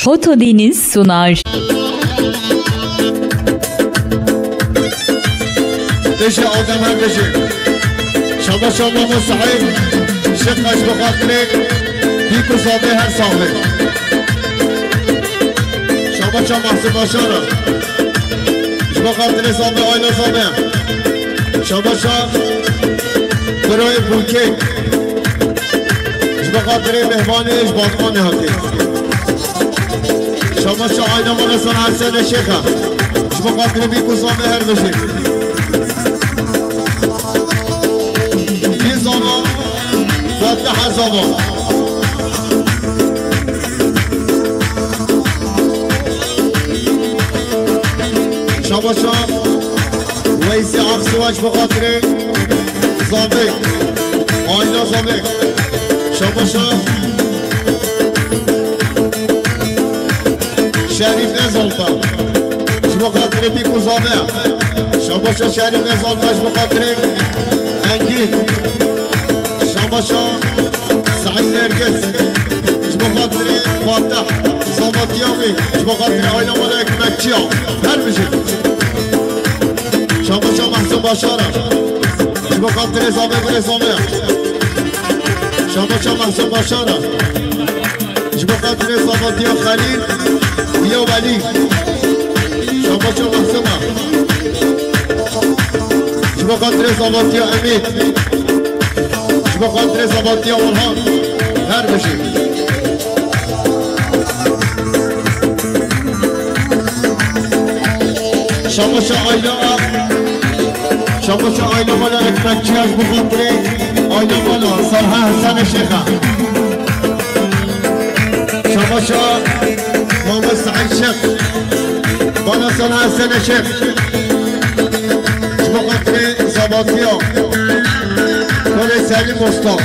Foto Deniz sunar. دشي آدم هم دشي شما شما مستحيل شقش بخاطرك بيكو صابي هر صابي شما شما محسن باشارة بخاطر صابي آينا صابي شما شما برای بوكيك بخاطر مهماني باتمان هاتي شما شما آينا مالا صنع حسن شيخة بخاطر بيكو صابي هر بشي فتح زمان شما شام ویسی عفسواج بخاطره زابق آینا زابق شما شام شریف نزالتا بخاطره بیکو زابق شما شام شریف نزالتاش بخاطره انگین شماشا سعید نرگس بخاطر فاتح زاماتیامی بخاطر آینا ملک مکچیا هر بشید شماشا محسن باشارا بخاطر زامه بر زامه شماشا محسن باشارا بخاطر زاماتیا خلیل بیا ولی شماشا محسن بخاطر زاماتیا امید بخاطر زباطی آنها هر بشید شماشا آینا مالا اکمکچی از بخاطر آینا مالا صالحه حسن شیخه شماشا محمد سعید شیخ مالا صالحه حسن شیخ بخاطر زباطی ها کل سری مستاق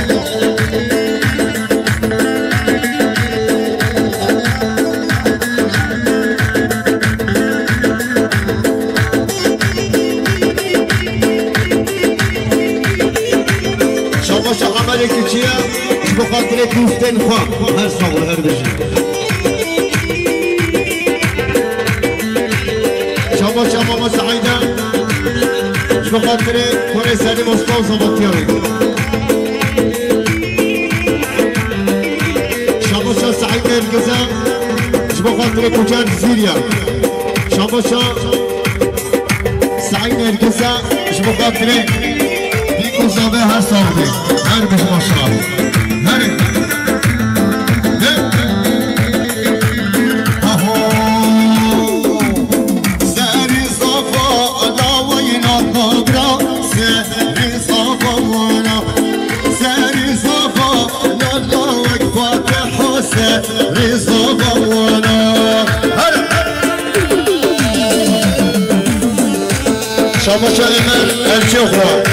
شماشا عملی که چیه؟ بخاطر دوستین خواه هر ساول هر بشی شماشا ماما سعیده بخاطر کل سری مستاق زباطی هایی سعید نرگزم بخاطر کجان سیریا شماشا سعید نرگزم بخاطر بیکو زابه هر ساخته هر بش ماشا هر سری صافا علاوه ناکبرا سری صافا وانا سری صافا لالله فاتح رضا بوانا شماشا ایمن الچی اخرى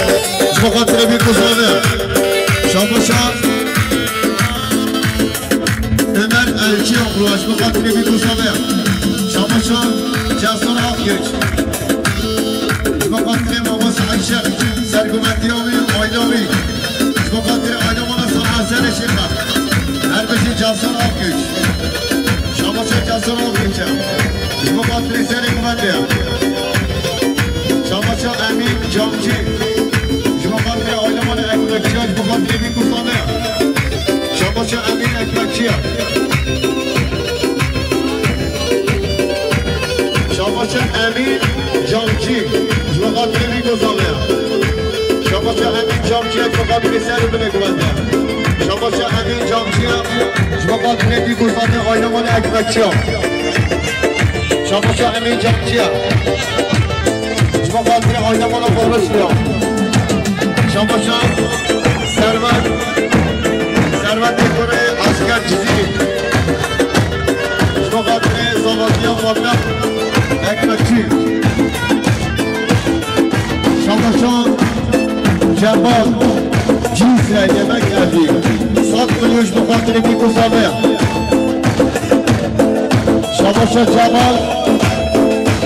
بخاطر بیکو زابه شماشا ایمن الچی اخرى بخاطر بیکو زابه شماشا جسان آفیج بخاطر ماما سعید شیخ سرگومندیامی آیلامی بخاطر آیلامان صالحه حسن شیخه هر بشی جسان آفیج شماشا جسان آفیج بخاطر سرگومندیم شماشا امین جامچی بخاطر آیلامان اکمکچی بخاطر بیکو زابه شماشا امین اکمکچی شماشا امین جامچی بخاطر بیکو زابه شماشا امین جامچی بخاطر سرگومندیم شماشا امین جامچی بخاطر بیکو زابه آیلامان اکمکچی شماشا امین جامچی بخاطر آیلامان فرشتیا شماشا ثروت دوره اسکر جزیری بخاطر زباطیان مبنم اکمکچی شماشا جمال جیزه yemek کردی 100 میلیون بخاطر بیکو زابه شماشا جمال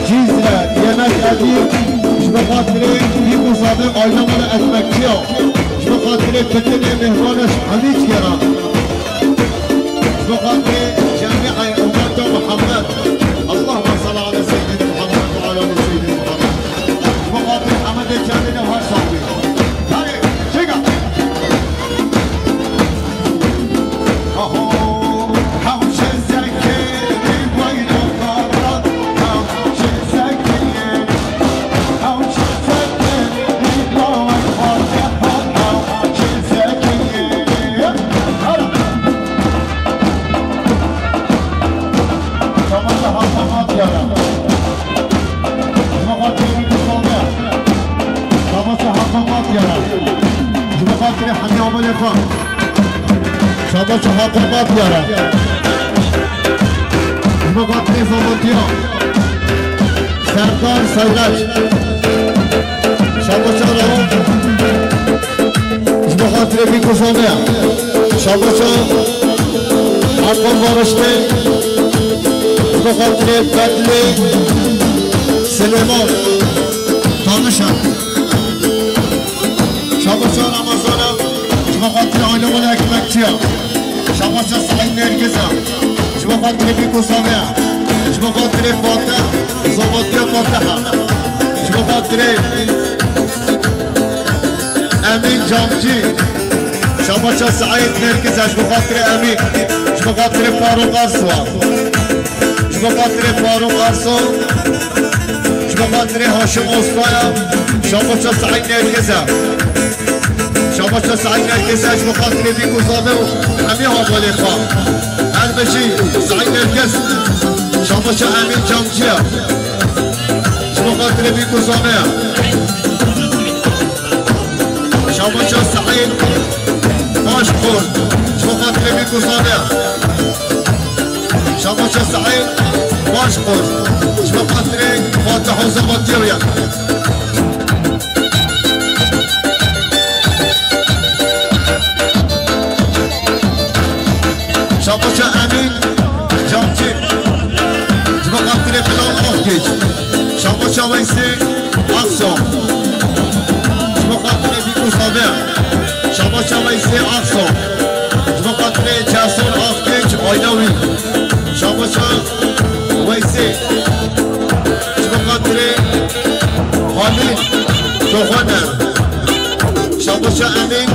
جیزه yemek کردی بخاطر بیکو زابه آیلامان اکمکچی بخاطر فتن مهمانش حمیج گرم بخاطر جمعی امت آباد خان شما چه حکومت بیارم مقاطع زمانتیا سردار سیرج شما چه رو مقاطع بیکوزانه شما چه حکم بارشته مقاطع بدلی سلیمان دانشم شما چه رمضانم مقاطع آیلمان اکمکچیا شما چه سعی نرگزم شما خاطر بیکوزانه شما خاطر فاتح زمانتیا فاتحه شما خاطر امین جامجی شما چه سعید نرگز شما خاطر امین شما خاطر فاروق ارسوان شما خاطر فاروق ارسو شما خاطر هاشم استایا شما چه سعید نرگز شما چه سعید نرگز شما خاطر بیکوزانه و همین حوالی خواه هر بشی سعید نرگز شما چه امین جامجی شما خاطر بیکوزانه شما چه سعید باش خورد شما خاطر بیکوزانه شما چه سعید باش خورد شما خاطر فاتح و زمانتیا شما چه امین جامچی شما خاطر بلال آخگیج شما چه ویسی اقصا شما خاطر بیکوزانه شما چه ویسی اقصا شما خاطر جسور آخگیج آیلاوی شما چه ویسی شما خاطر حالی دوخانه شما چه امین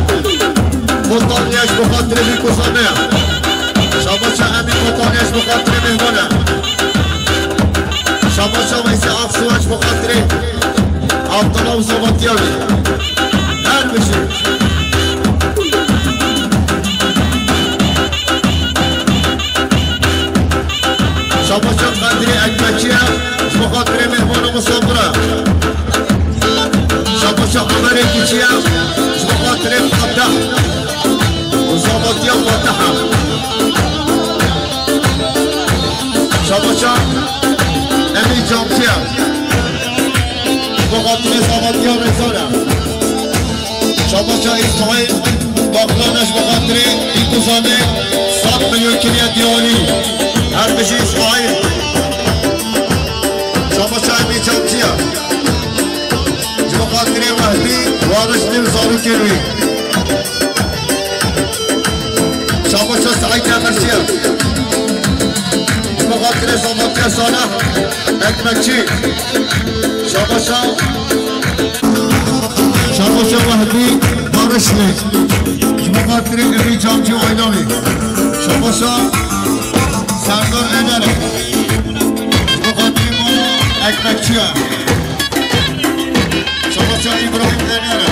مطانیش بخاطر بیکوزانه شما چه امین مطانیش بخاطر مهمانه شما چه ویسی اقصاش بخاطر عبدالله و زمانتیاوی هر بشید شما چه قدری اکمکیه شما خاطر مهمان و مصابره شما چه عمر کچیه شما خاطر فاتح و زمانتیا فاتحه شما چه امین جامچیه شما خاطر زمانتیا رزاره شما چه اسماعیل باقلانش بخاطر بیکوزانه 100 میلیون کلیه دیاری هر بشی اسماعیل شما چه امین جامچیه شما خاطر وحدی وارش نمزارو کروی شما چه سعید نقرچیه شما خاطر زمانتیا صالح اکمکچی شما چه وحدی بارشلی شما خاطر امین جامچی و آیلاوی شما چه سردار اداره شما خاطر مالا اکمکچیه شما چه ابراهیم اداره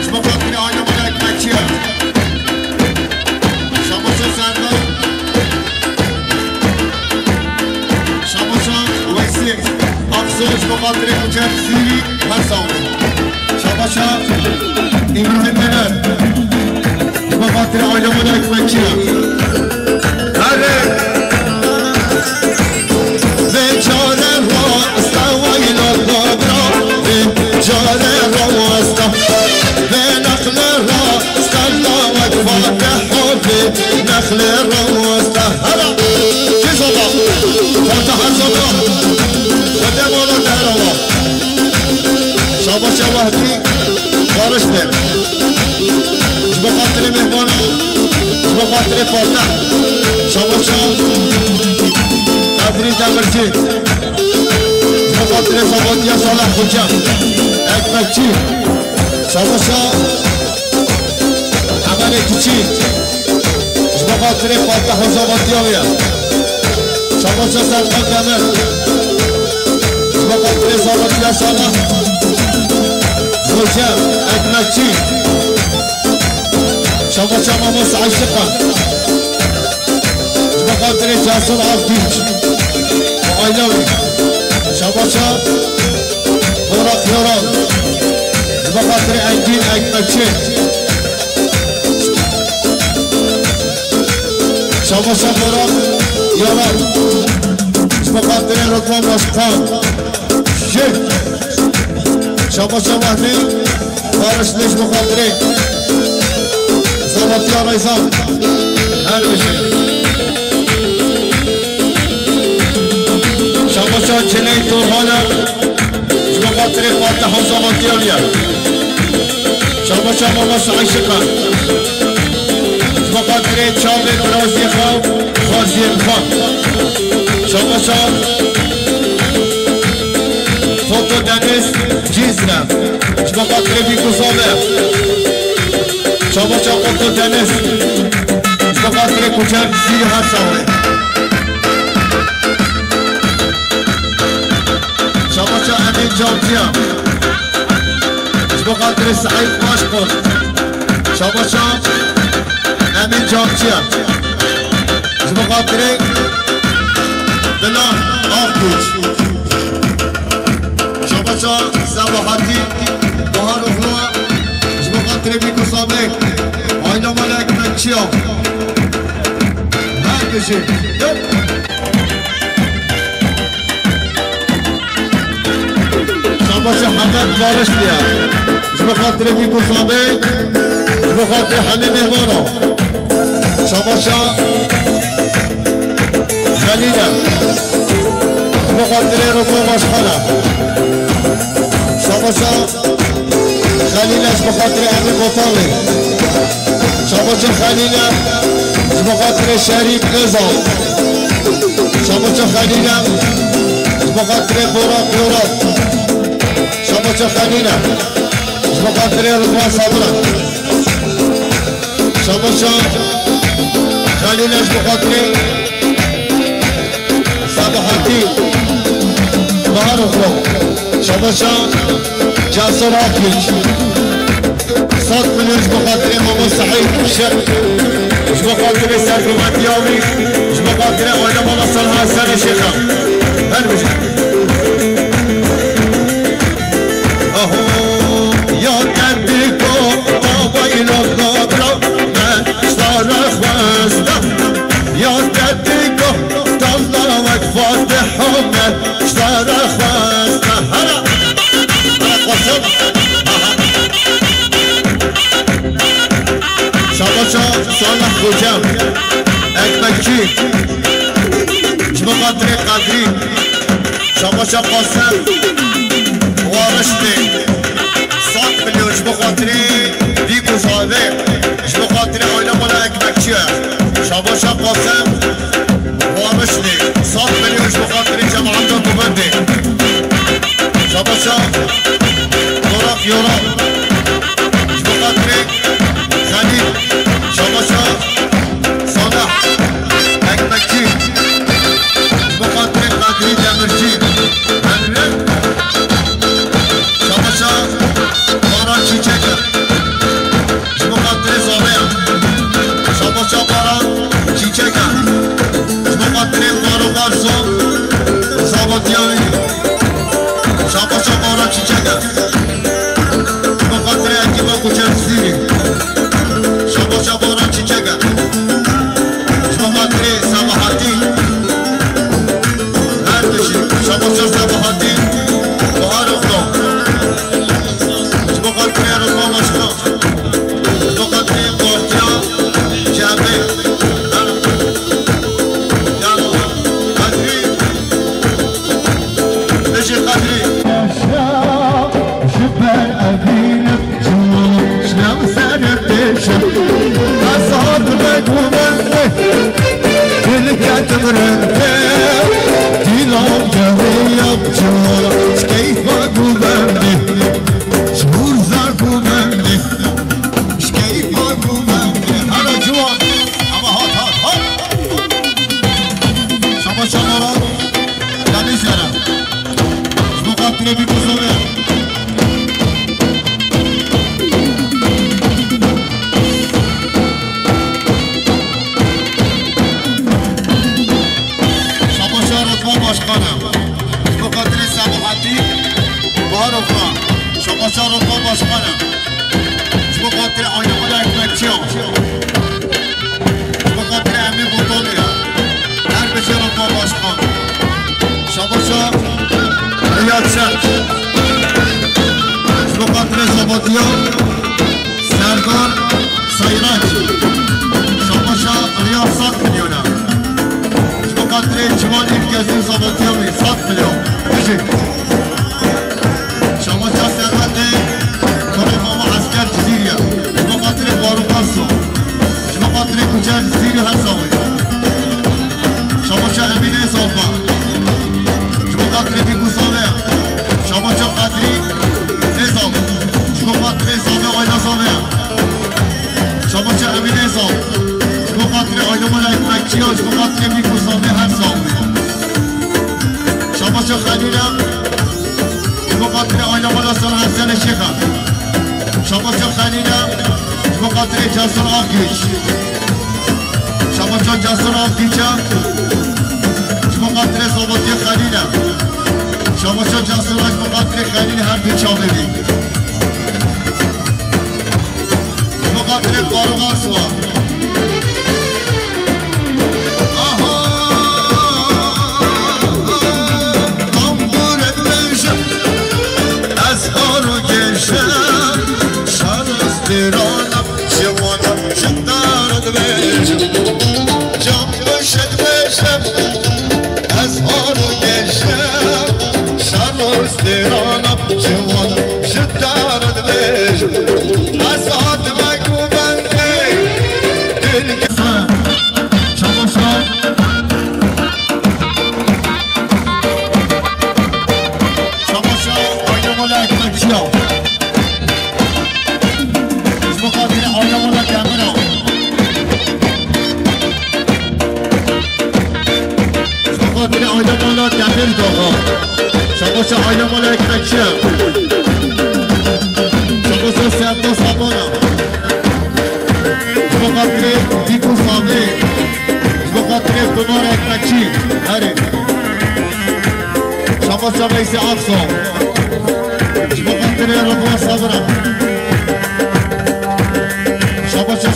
شما خاطر آیلامان اکمکچیه شما چه سردار شما چه ویسی افزوش بخاطر کچر سیری هر سامون شما چه ابراهیم اداره بخاطر آیلامان اکمکچیه هره به جان راست ویل الدبرا به جان راست به نخل راست الله فاتح به نخل راست هلا کی صدا فاتح صدا خدا مولا دروا شما چه وحدی بارش ده بخاطر مهمان بخاطر فاتح شما چه قدری دمرچی بخاطر زمانتیا صالح حجم اکمکچی شما چه عمل کچی بخاطر فاتح و زمانتیاوی شما چه سرقان دمر بخاطر زمانتیا صالح حجم اکمکچی شما چه ماموس عشقا بخاطر جسور آفگیج و آیلاوی شما چه براق یاران بخاطر انگین اکمکچی شما شما یاران بخاطر رتبه باشقان شک شما شما بارش لیش بخاطره زبطیان ایزان هر بشه شما شما چنه تورهانا بخاطره فاتحه و زبطیان یا شما شما مسعی شکن بخاطره چاپ درازی خواب خازی خواب شما شما فوتو دنیس جیزنم شما خاطره بیکوزامه شما شما فوتو دنیس شما خاطره کچک زیر هر ساله شما شما امین جامتیم شما خاطره سعید باش کن شما شما امین جامتیم شما خاطره دلان آفکوچ شما شما زباحتی بهار اخلا شما خاطره بیکو سابق آینا ملک مکچیا هر کشی شما شما حمد بارش بیا شما خاطره بیکو سابق شما خاطره همه مهمانا شما شما خلیلم بخاطر رکوع مشخانه شما شما خلیلش بخاطر امی بطاله شما شما خلیلم بخاطر شریف نظام شما شما خلیلم بخاطر براق یورات شما شما خلیلم بخاطر رکوع صبرم شما شما خلیلش بخاطر صباحتی بهار اخرى شما شما جاسر آفیج 100 میلیون بخاطر ماما سعید شر بخاطر سرگومتیاوی بخاطر آینا ماما صالح حسن شیخم هر بشه یا کردی کو بابا اینا دادرم من اشتارخ بستم یا کردی کو طلعك فاتحة من اشترى خواستنا هلا قصد شباشا صالح خوجم اكمكي شما قدري قدري شباشا قاسم وارشتي 100 مليون شما قدري ديكو صادق شما قدري آينا مالا اكمكي شباشا قاسم وارشتي 100 مليون بخاطر جماعة كوبندي شباشا طرق يورا بخاطر خليل شباشا صالح اكمكي بخاطر قادري دمرجي هنرد شباشا باران چيچكا بخاطر زابيا شباشا باران چيچكا بخاطر بارو بارزون زابطياوي شباشا باران چيچكا بخاطر اكيبا كوچرزيري شباشا باران چيچكا بخاطر صباحاتي هر بشي شباشا صباحاتي بهار اخرى بخاطر رضا مشكا بخاطر بارتيا جابه أصهر بك ومنه كل كاتمرنه دينام جوية بجولا شكيفك ومنه شهور ذاك ومنه شكيفك ومنه هلا جوان أما هات شما شمارات دانيس يانا مقاتل بيكوزوه بخاطر سباحتی بهار اخرى شما شما رتبه باشقانم بخاطر آینا مالا اکمکچیان بخاطر امی بطال چند بخاطر زبادیان سردار سایرج شماشا ریاست میلیونم بخاطر جوان افگازی زبادیان 100 میلیون بشید شماشا ثروت کنه ماما عسکر جزیریا بخاطر باروقاسو بخاطر کجا جزیری هست آمید شماشا امینه صافا بخاطر بیگوسانه شماشا قدری نظام بخاطر صافه آینا صافه شماشا امینه نظام بخاطر آینا ملک مکچیا بخاطر بیگوسانه هر صافه شماشا خلیلم بخاطر آینا ملاسان حسن شیخم شماشا خلیلم بخاطر جسر آقیش شماشا جسر آقیچم بخاطر صاباتی خلیلم شماشا جسر آقیش بخاطر خلیل هر پیچا ببین بخاطر قارغان سوا دیرانم جوانم شدارد بشم جام باشد بشم از آنو گشم شروز دیرانم جوانم شدارد بشم از آت مگو بنده دل شماشا شماشا آینا ملک مکچیا آینا مالا دفر داغا شماشا آینا مالا اکمکشم شماشا سردا سابانا بخاطر دیکو سابه بخاطر بمار اکمکشی هره شماشا ویس افسا بخاطر رفا صبرم شماشا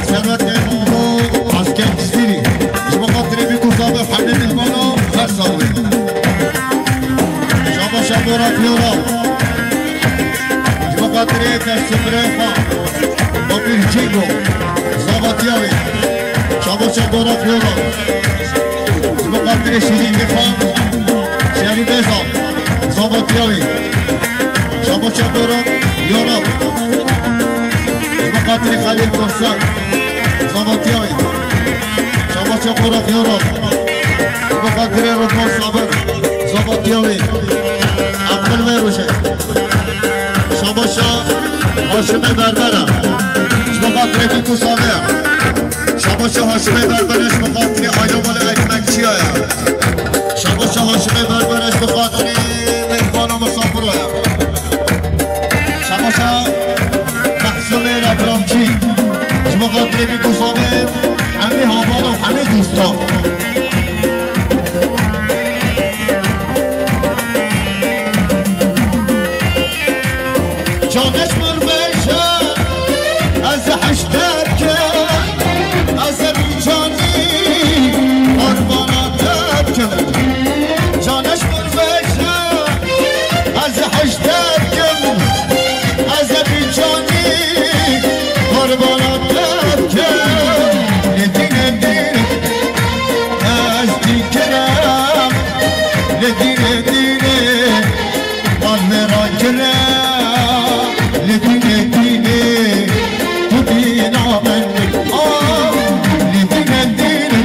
ثروت امامو عسکر جزیری بخاطر بیکو صابه حمد المانا هر صابه شماشا دورا فیورا بخاطر تشتمره خان بابیر جنگو زابطیاوی شماشا دورا فیورا بخاطر شیرینگ خان شریف ازام زابطیاوی شماشا دورا یورا بخاطر خلیل محسن زابطیاوی شماشا دورا فیورا بخاطر رضوان صابر زابطیاوی عقل ویروشه شماشا هاشم بربرم بخاطر بیکو صابه شماشا هاشم بربرش بخاطر آیا مال اکمکچی هایم شماشا هاشم بربرش بخاطر مهمان و مسافر هایم شماشا محصول ربرامچی بخاطر بیکو صابه همه هامان و همه دوستان جانش مربشه از حشتر که از بیچانی قرباناتت که جانش مربشه از حشتر که از بیچانی قرباناتت که ندین از دیگرم ندین قلب کرم لدینه دینه تو دینا من لدینه دینه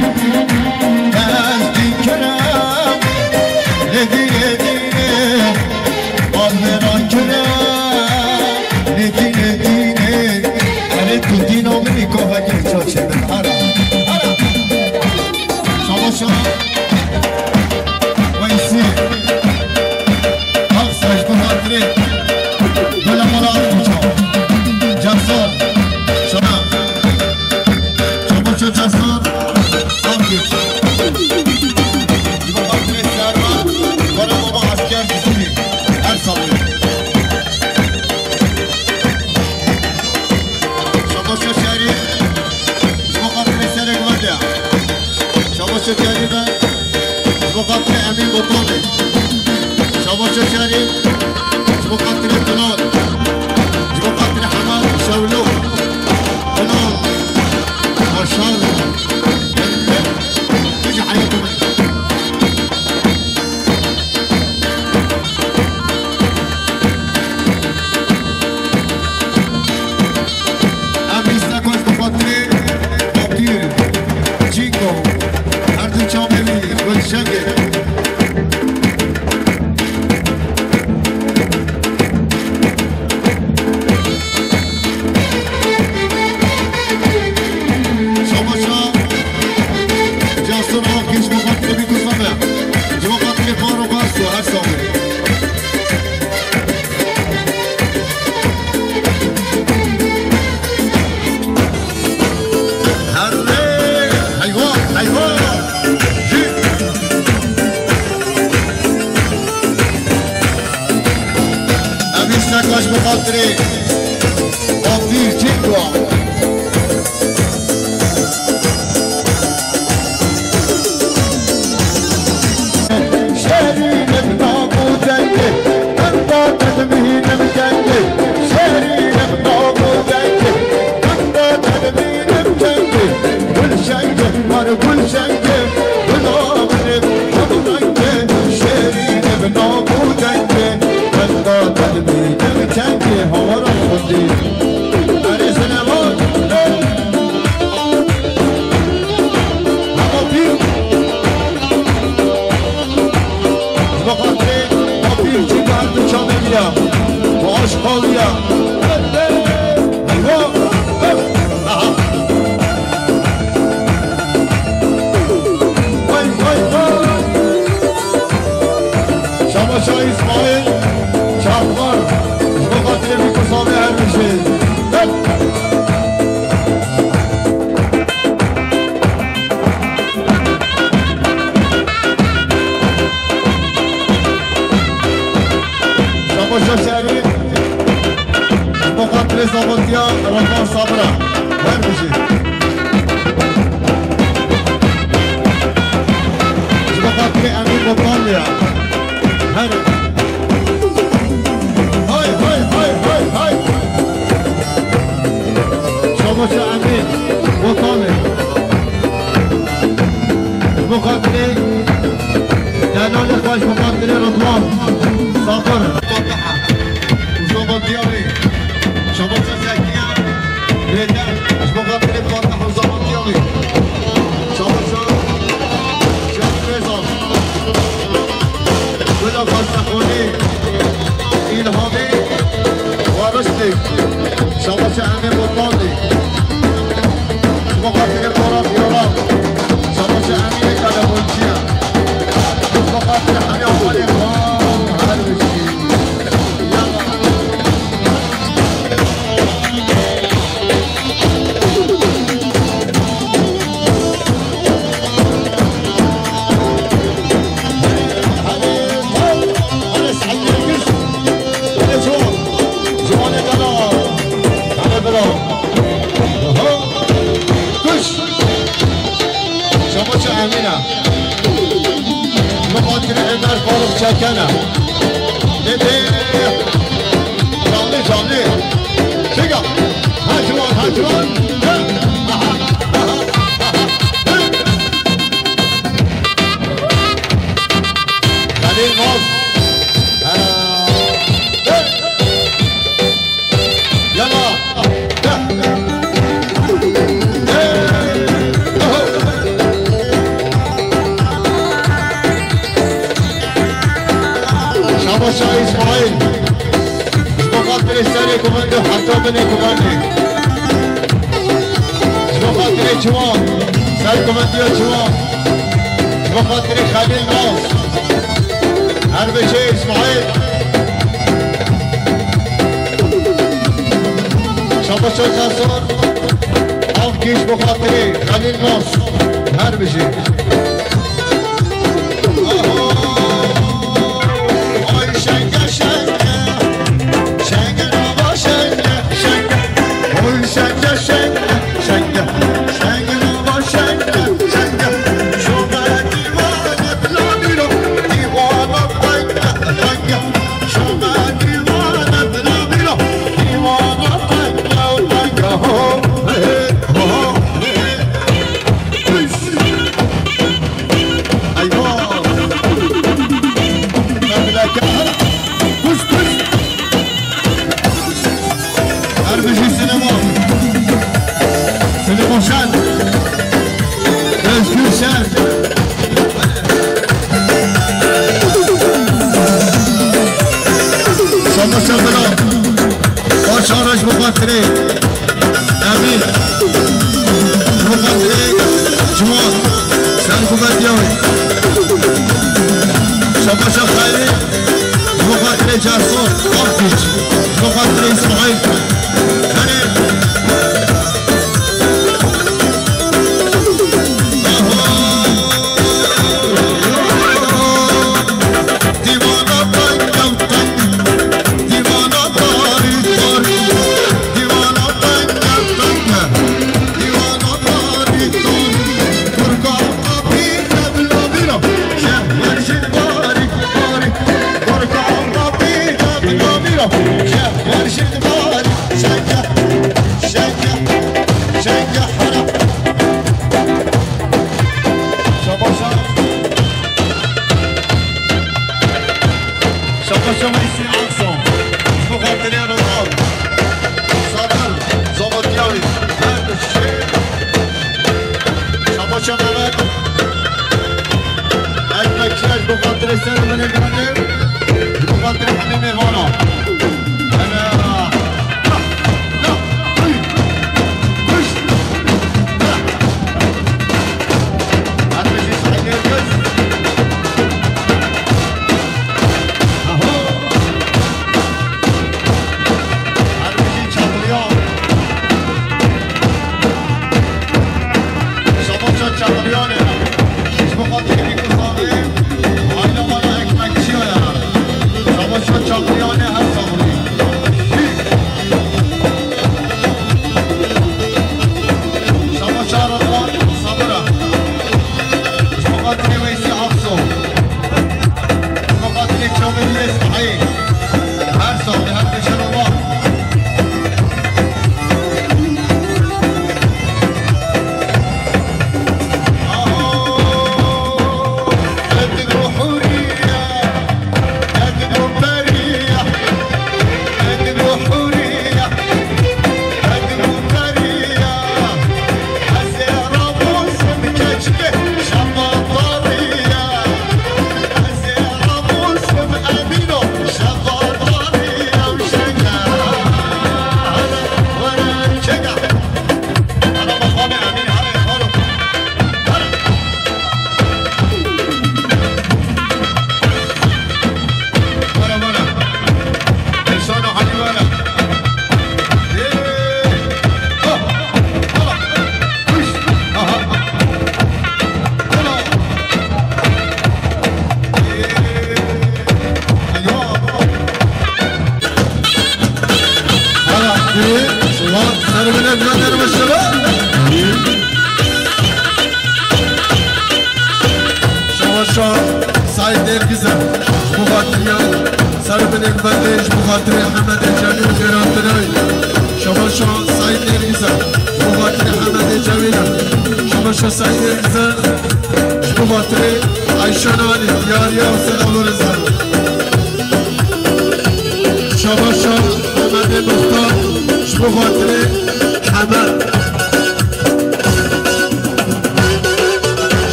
نزدیک کرم لدینه دینه آلمران کرم لدینه دینه هره تو دینا منی که بگیر چاچه من هره شماشا ویسی حق سجدو هاتره دل مراد کجا جسار شما شماشا جسار آمگیر دیگه خاطر سرمان برای بابا عسکر جزیری هر ساله شماشا شریف دیگه خاطر سرگوانده شماشا جریبه دیگه خاطر امین بطانه شما چشاری شما خاطر تنان شما خاطر حماد شولو تنان ماشاءالله تجي حياتكم نکاش بخاطر آبیر جنگوا شهری نبنامو جنگه من با تدمینم جنگه شهری نبنامو جنگه من با تدمینم جنگه گل شنگه مار گل شنگه گل آمنه همون رنگه شهری نبنامو جنگه من با تدمینم جنگه هارا خودی عرض نماد همه پیر بخاطر آبیر چی برد چاملیا و آشقالیا شما شاه اسماعیل چهار بخاطر میکسامه هر میشه شما شهری بخاطر زابطیا رفاه صبره هر میشه بخاطر امیر بطالیا هر های های های های های شما امیر بطالیا بخاطر دلال خوش بخاطر رضوان صابر شما دیاری شما زکیه بهتر شما خاطر فاتح و زمان دیاری شما شما رزان بلا فاستخونی ایلهامی و رشدی شما همه بطالی شما خاطر بارا بیارا شما همه کلمونچیه شما خاطر همه آمالی هر بشی چکنه دیده جامله جامله چگه هجوان هجوان خلیل ماز یلا شاه اسماعیل بخاطر سر کمانده حتی بنی کمانده بخاطر جوان سر کماندی جوان بخاطر خلیل ناز هر بچه اسماعیل شما چهار آف کش بخاطر خلیل ناز هر بچه شهر شما شبلا باشارش بخاطره امین بخاطره جوان سرگوبت یاوی شما شبخیلی بخاطره جرسون آفیج بخاطره اسماعیل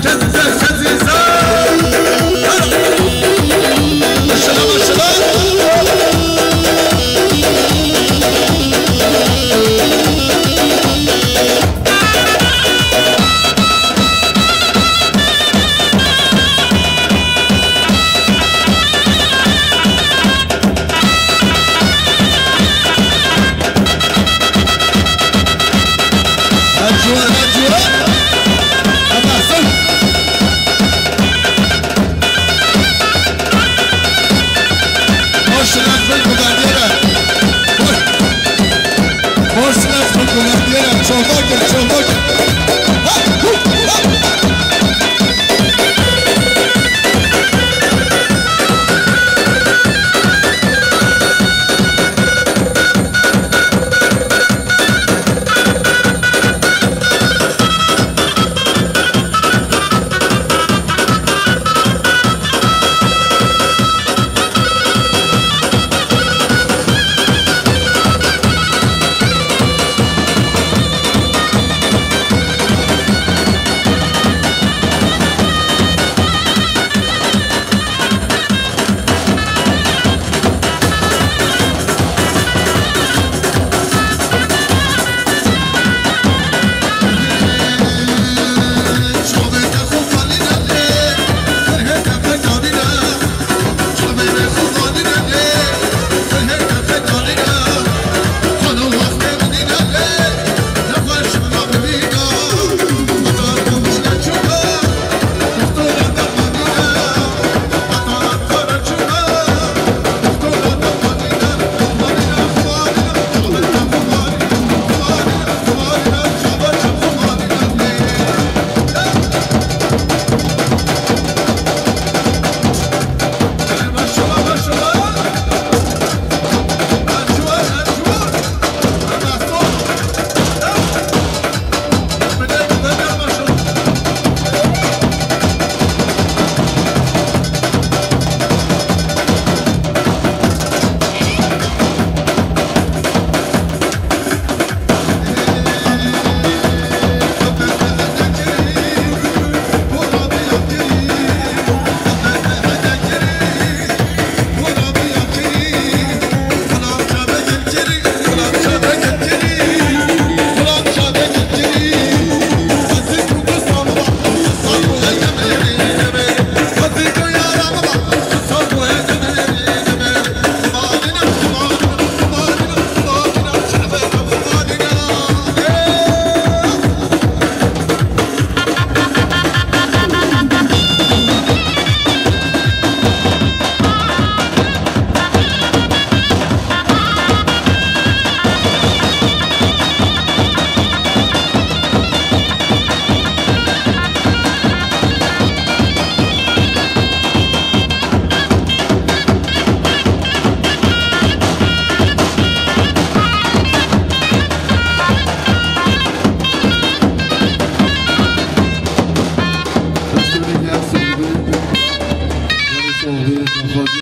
Just برم چوبا